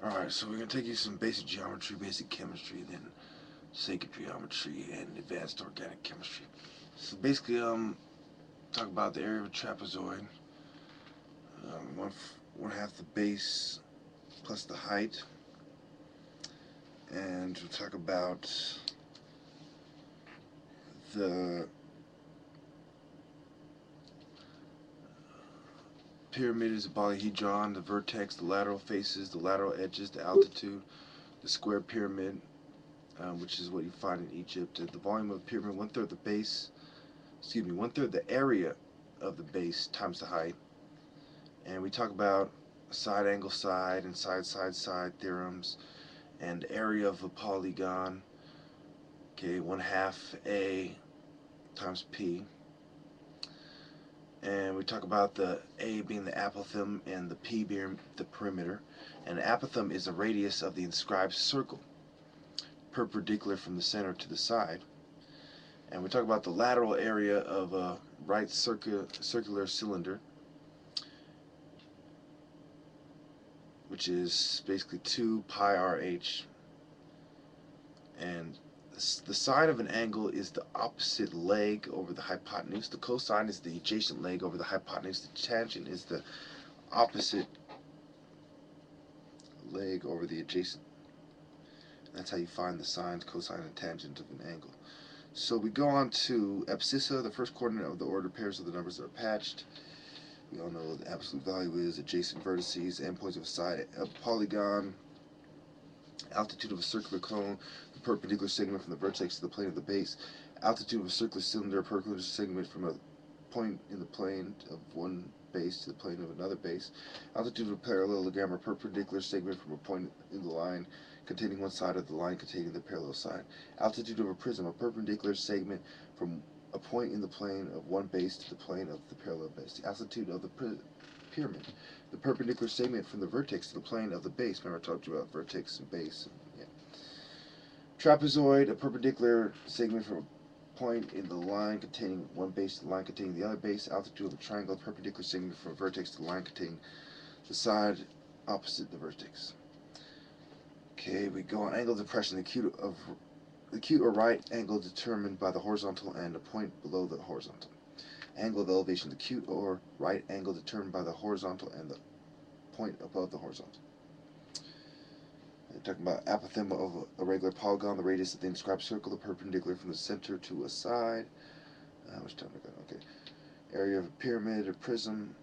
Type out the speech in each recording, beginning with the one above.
Alright, so we're going to take you some basic geometry, basic chemistry, then sacred geometry, and advanced organic chemistry. So basically, talk about the area of a trapezoid. One half the base plus the height. And we'll talk about the pyramid is a polyhedron, the vertex, the lateral faces, the lateral edges, the altitude, the square pyramid, which is what you find in Egypt. The volume of the pyramid, one-third the base, one-third the area of the base times the height. And we talk about side angle side and side theorems, and area of a polygon, okay, 1/2 A times P. And we talk about the A being the apothem and the P being the perimeter. And the apothem is the radius of the inscribed circle, perpendicular from the center to the side. And we talk about the lateral area of a right circular cylinder, which is basically 2 pi RH. And the sine of an angle is the opposite leg over the hypotenuse. The cosine is the adjacent leg over the hypotenuse. The tangent is the opposite leg over the adjacent. That's how you find the sine, cosine, and tangent of an angle. So we go on to abscissa, the first coordinate of the ordered pairs of the numbers that are patched. We all know what the absolute value is, adjacent vertices, endpoints of a side, a polygon, altitude of a circular cone, the perpendicular segment from the vertex to the plane of the base, altitude of a circular cylinder, perpendicular segment from a point in the plane of one base to the plane of another base, altitude of a parallelogram or perpendicular segment from a point in the line containing one side of the line containing the parallel side, altitude of a prism, a perpendicular segment from a point in the plane of one base to the plane of the parallel base, the altitude of the pyramid, the perpendicular segment from the vertex to the plane of the base. Remember I talked to you about vertex and base. Yeah. Trapezoid, a perpendicular segment from a point in the line containing one base to the line containing the other base. Altitude of a triangle, a perpendicular segment from a vertex to the line containing the side opposite the vertex. Okay, we go on angle depression, the acute or right angle determined by the horizontal and a point below the horizontal. Angle of elevation, the acute or right angle determined by the horizontal and the point above the horizontal. We're talking about apothem of a regular polygon, the radius of the inscribed circle, the perpendicular from the center to a side. How much time we got? Okay. Area of a pyramid or prism.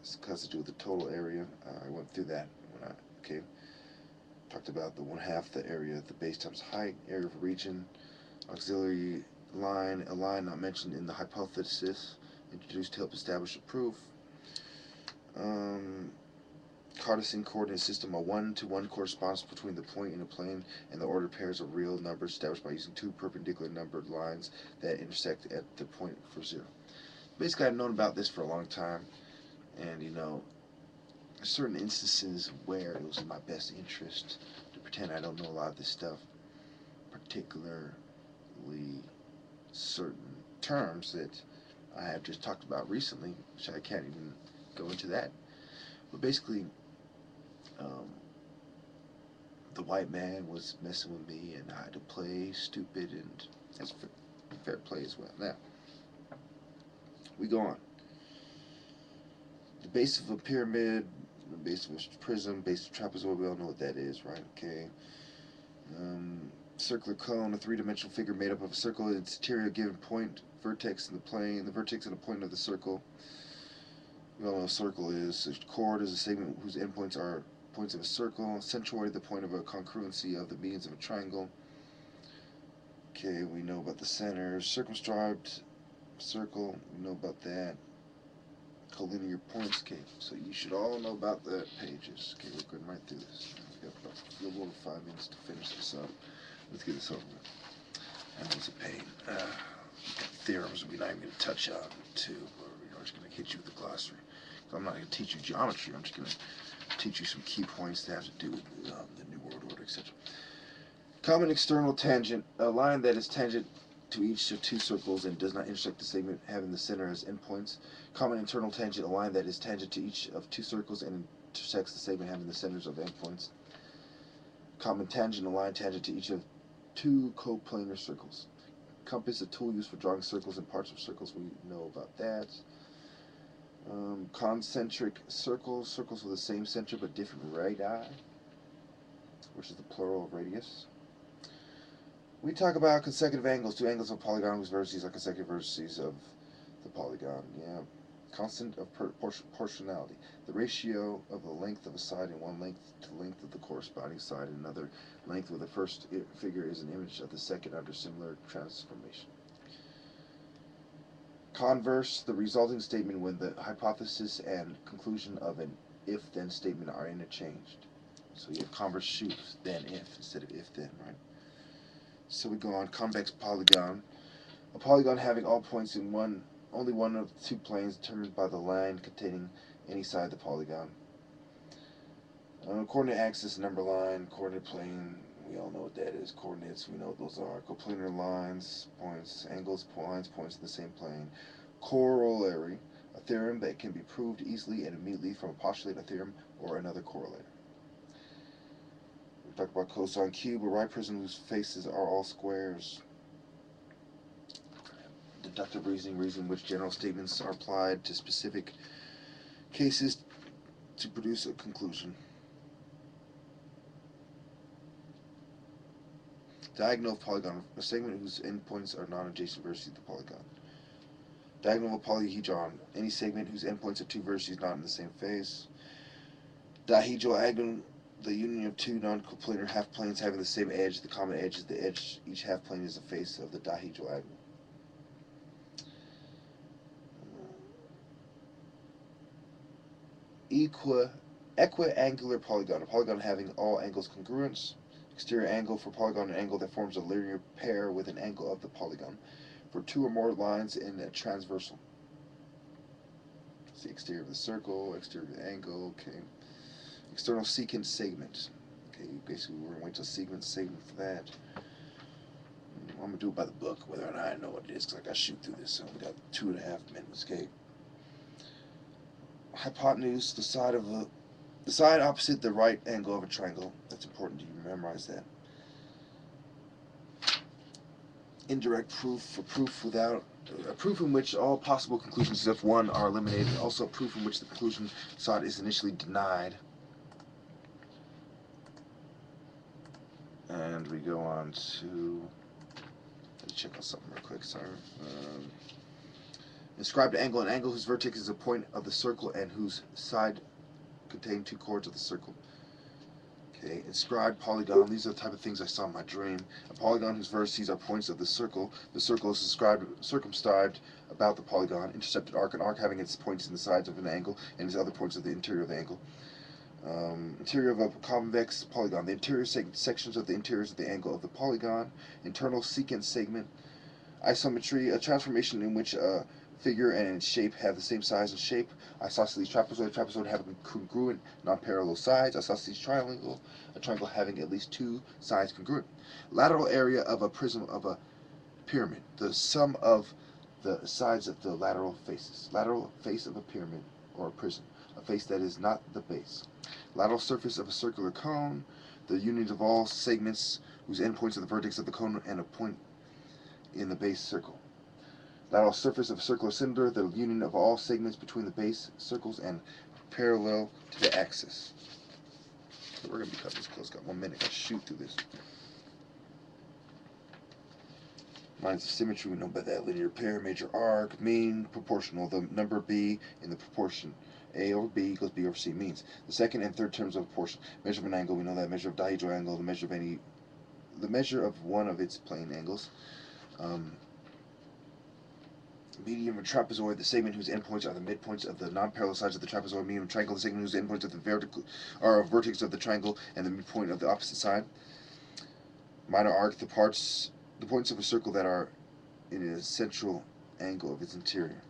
This has to do with the total area. I went through that when okay. Talked about the 1/2 the area of the base times height, area of a region, auxiliary line, a line not mentioned in the hypothesis, introduced to help establish a proof. Cartesian coordinate system, a 1-to-1 correspondence between the point in a plane and the ordered pairs of real numbers established by using two perpendicular numbered lines that intersect at the point for 0. Basically, I've known about this for a long time, and you know, certain instances where it was in my best interest to pretend I don't know a lot of this stuff, particularly certain terms that I have just talked about recently, which I can't even go into that. But basically, the white man was messing with me, and I had to play stupid, and that's fair play as well. Now, we go on. The base of a pyramid, the base of a prism, base of a trapezoid, we all know what that is, right? Okay. Circular cone, a three-dimensional figure made up of a circle at its interior given point, vertex in the plane, the vertex and a point of the circle. We all know what a circle is. A chord is a segment whose endpoints are points of a circle. Centroid, the point of a congruency of the medians of a triangle. Okay, we know about the center. Circumscribed circle, we know about that. Collinear points, okay, so you should all know about the pages. Okay, we're going right through this. We've got about a little over 5 minutes to finish this up. Let's get this over with. That was a pain. Theorems we're not even going to touch on, too. We're just going to hit you with the glossary. I'm not going to teach you geometry, I'm just going to teach you some key points that have to do with the New World Order, etc. Common external tangent, a line that is tangent to each of two circles and does not intersect the segment having the center as endpoints. Common internal tangent, a line that is tangent to each of two circles and intersects the segment having the centers of endpoints. Common tangent, a line tangent to each of two coplanar circles. Compass, a tool used for drawing circles and parts of circles. We know about that. Concentric circles, circles with the same center but different radii, which is the plural of radius. We talk about consecutive angles. Two angles of a polygon whose vertices are consecutive vertices of the polygon. Yeah. Constant of proportionality. The ratio of the length of a side in one length to the length of the corresponding side in another length, where the first figure is an image of the second under similar transformation. Converse, the resulting statement when the hypothesis and conclusion of an if-then statement are interchanged. So you have converse shoes, then if, instead of if-then, right? So we go on. Convex polygon. A polygon having all points in only one of the two planes determined by the line containing any side of the polygon. Coordinate axis, number line, coordinate plane, we all know what that is. Coordinates, we know what those are. Coplanar lines, points, angles, lines, points in the same plane. Corollary, a theorem that can be proved easily and immediately from a postulate, a theorem, or another correlator. We talk about cosine cube, a right prism whose faces are all squares. Deductive reasoning, reasoning in which general statements are applied to specific cases to produce a conclusion. Diagonal of polygon, a segment whose endpoints are non-adjacent vertices of the polygon. Diagonal of a polyhedron, any segment whose endpoints are two vertices not in the same phase. Dihedral, the union of two non-coplanar half planes having the same edge. The common edge is the edge. Each half plane is the face of the dihedral. Equiangular polygon, a polygon having all angles congruence. Exterior angle for polygon, an angle that forms a linear pair with an angle of the polygon for two or more lines in a transversal. It's the exterior of the circle, exterior of the angle, okay. External secant segment. Okay, basically we're going to wait till segment for that. I'm going to do it by the book, whether or not I know what it is, because I got to shoot through this, so we got 2.5 minutes, okay. Hypotenuse, the side opposite the right angle of a triangle. That's important you memorize that. Indirect proof, for proof without a proof in which all possible conclusions except one are eliminated. Also a proof in which the conclusion sought is initially denied. And we go on to, let me check on something real quick, sorry. Inscribed angle, an angle whose vertex is a point of the circle and whose side contain two chords of the circle. Okay, inscribed polygon, these are the type of things I saw in my dream. A polygon whose vertices are points of the circle is circumscribed about the polygon. Intercepted arc, an arc having its points in the sides of an angle and its other points of the interior of the angle. Interior of a convex polygon, the interior sections of the interiors of the angle of the polygon. Internal secant segment. Isometry, a transformation in which a figure and its shape have the same size and shape. Isosceles trapezoid, trapezoid having congruent non-parallel sides. Isosceles triangle, a triangle having at least two sides congruent. Lateral area of a prism of a pyramid, the sum of the sides of the lateral faces. Lateral face of a pyramid or a prism, a face that is not the base. Lateral surface of a circular cone, the union of all segments whose endpoints are the vertex of the cone and a point in the base circle. Lateral surface of a circular cylinder, the union of all segments between the base circles and parallel to the axis. So we're going to be cutting this close. Got 1 minute. Got to shoot through this. Lines of symmetry, we know about that. Linear pair, major arc, mean, proportional. The number b in the proportion. A over b equals b over c means. The second and third terms of proportion. Measure of an angle, we know that. Measure of dihedral angle, the measure of one of its plane angles. Medium of a trapezoid, the segment whose endpoints are the midpoints of the non-parallel sides of the trapezoid. Medium of a triangle, the segment whose endpoints are the vertex of the triangle and the midpoint of the opposite side. Minor arc, the points of a circle that are in a central angle of its interior.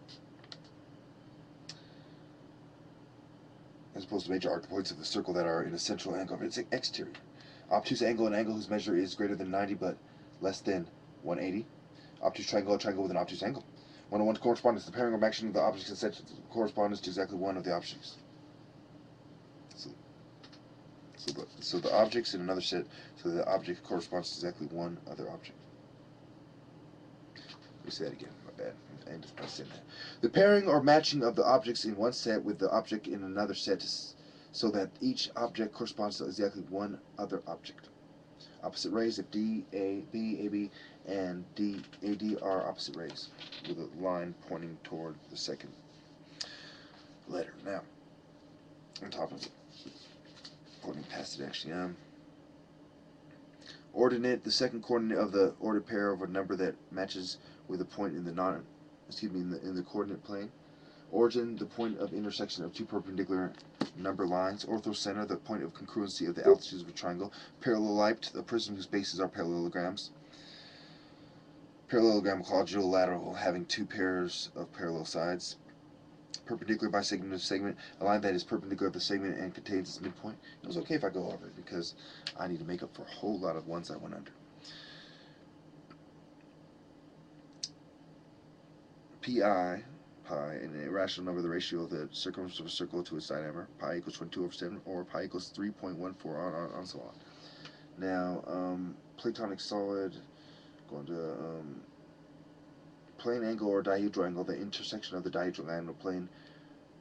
As opposed to major arc, the points of the circle that are in a central angle of its exterior. Obtuse angle, an angle whose measure is greater than 90 but less than 180. Obtuse triangle, a triangle with an obtuse angle. 1-to-1 correspondence, the pairing of action of the objects and sets correspondence to exactly one of the objects. So the objects in another set, so the object corresponds to exactly one other object. Let me say that again, my bad. I ended by saying that. The pairing or matching of the objects in one set with the object in another set so that each object corresponds to exactly one other object. Opposite rays if D, A, B, AB, and D, AD are opposite rays, with a line pointing toward the second letter. Now, on top of it, pointing past it actually, ordinate, the second coordinate of the ordered pair of a number that matches with a point in the in the coordinate plane. Origin, the point of intersection of two perpendicular number lines. Orthocenter, the point of congruency of the altitudes of a triangle. Paralleliped, a prism whose bases are parallelograms. Parallelogram quadrilateral, having two pairs of parallel sides. Perpendicular bisegment of segment, a line that is perpendicular to the segment and contains its midpoint. It was okay if I go over it because I need to make up for a whole lot of ones I went under. Pi, an irrational number, the ratio of the circumference of a circle to its diameter. Pi equals 22/7, or pi equals 3.14, on so on. Now, platonic solid, going to plane angle or dihedral angle, the intersection of the dihedral angle plane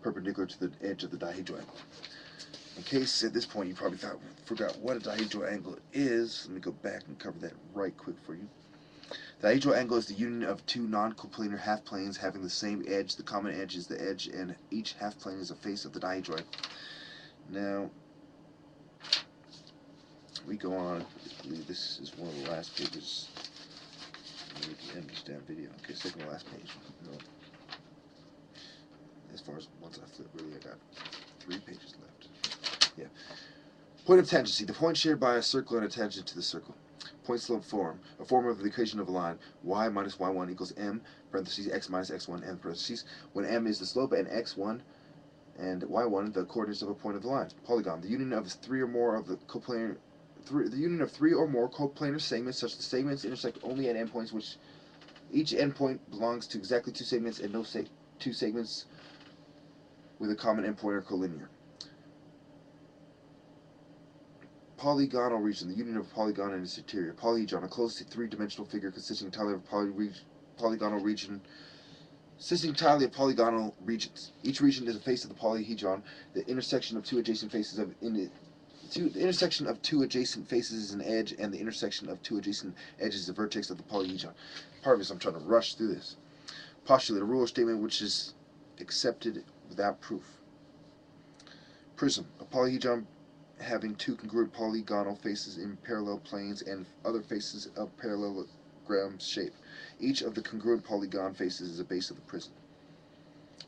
perpendicular to the edge of the dihedral angle. In case at this point you probably forgot what a dihedral angle is, let me go back and cover that right quick for you. The dihedral angle is the union of two non-coplanar half planes having the same edge. The common edge is the edge, and each half plane is a face of the dihedral. Now, we go on. I believe this is one of the last pages. Let me end this damn video. Okay, second to last page. No. As far as once I flip, really, I got 3 pages left. Yeah. Point of tangency, the point shared by a circle and a tangent to the circle. Point slope form, a form of the equation of a line, y minus y1 equals m, parentheses, x minus x1, and parentheses, when m is the slope and x1 and y1 the coordinates of a point of the line. Polygon, the union of 3 or more of the coplanar, the union of 3 or more coplanar segments such that segments intersect only at endpoints which each endpoint belongs to exactly 2 segments and no 2 segments with a common endpoint are collinear. Polygonal region, the union of a polygon and its interior. Polyhedron, a closed 3-dimensional figure consisting entirely of polygonal region, consisting entirely of polygonal regions. Each region is a face of the polyhedron. The intersection of two adjacent faces the intersection of 2 adjacent faces is an edge, and the intersection of 2 adjacent edges is the vertex of the polyhedron. Part of this, I'm trying to rush through this. Postulate, a rule or statement which is accepted without proof. Prism, a polyhedron having 2 congruent polygonal faces in parallel planes and other faces of parallelogram shape. Each of the congruent polygon faces is a base of the prism.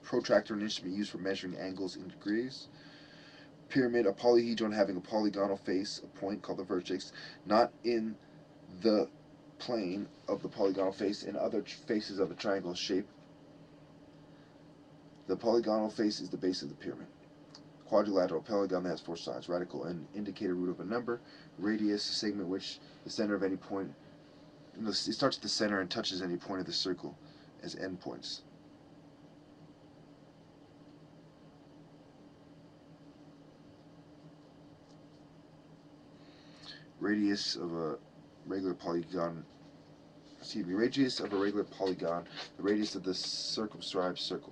Protractor, an instrument used for measuring angles in degrees. Pyramid, a polyhedron having a polygonal face, a point called the vertex, not in the plane of the polygonal face and other faces of a triangle shape. The polygonal face is the base of the pyramid. Quadrilateral, polygon that has 4 sides. Radical, an indicator root of a number. Radius, a segment which the center of any point, it starts at the center and touches any point of the circle as endpoints. Radius of a regular polygon, radius of a regular polygon, the radius of the circumscribed circle.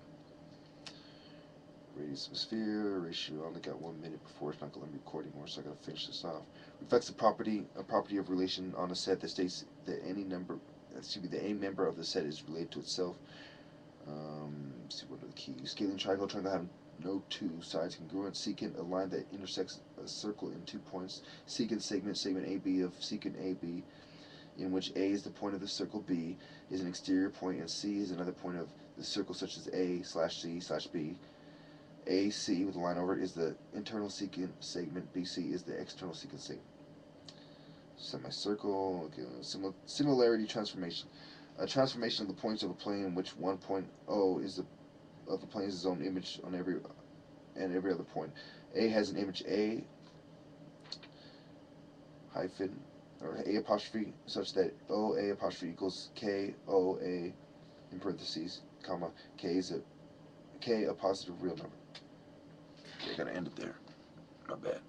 Radius of a sphere, ratio, I only got 1 minute before it's not going to be recording more, so I got to finish this off. Reflects a property of relation on a set that states that any member of the set is related to itself. Let's see, what are the keys? Scaling triangle having no 2 sides congruent. Secant, a line that intersects a circle in 2 points. Secant segment AB of secant AB, in which A is the point of the circle, B is an exterior point, and C is another point of the circle, such as A/C/B. AC with a line over it is the internal secant segment. BC is the external secant segment. Semicircle. Okay, similarity transformation. A transformation of the points of a plane in which one point O is of the plane is its own image on every other point. A has an image A hyphen or A apostrophe such that OA apostrophe equals KOA in parentheses, comma, K a positive real number. Okay, I gotta end it there. Not bad.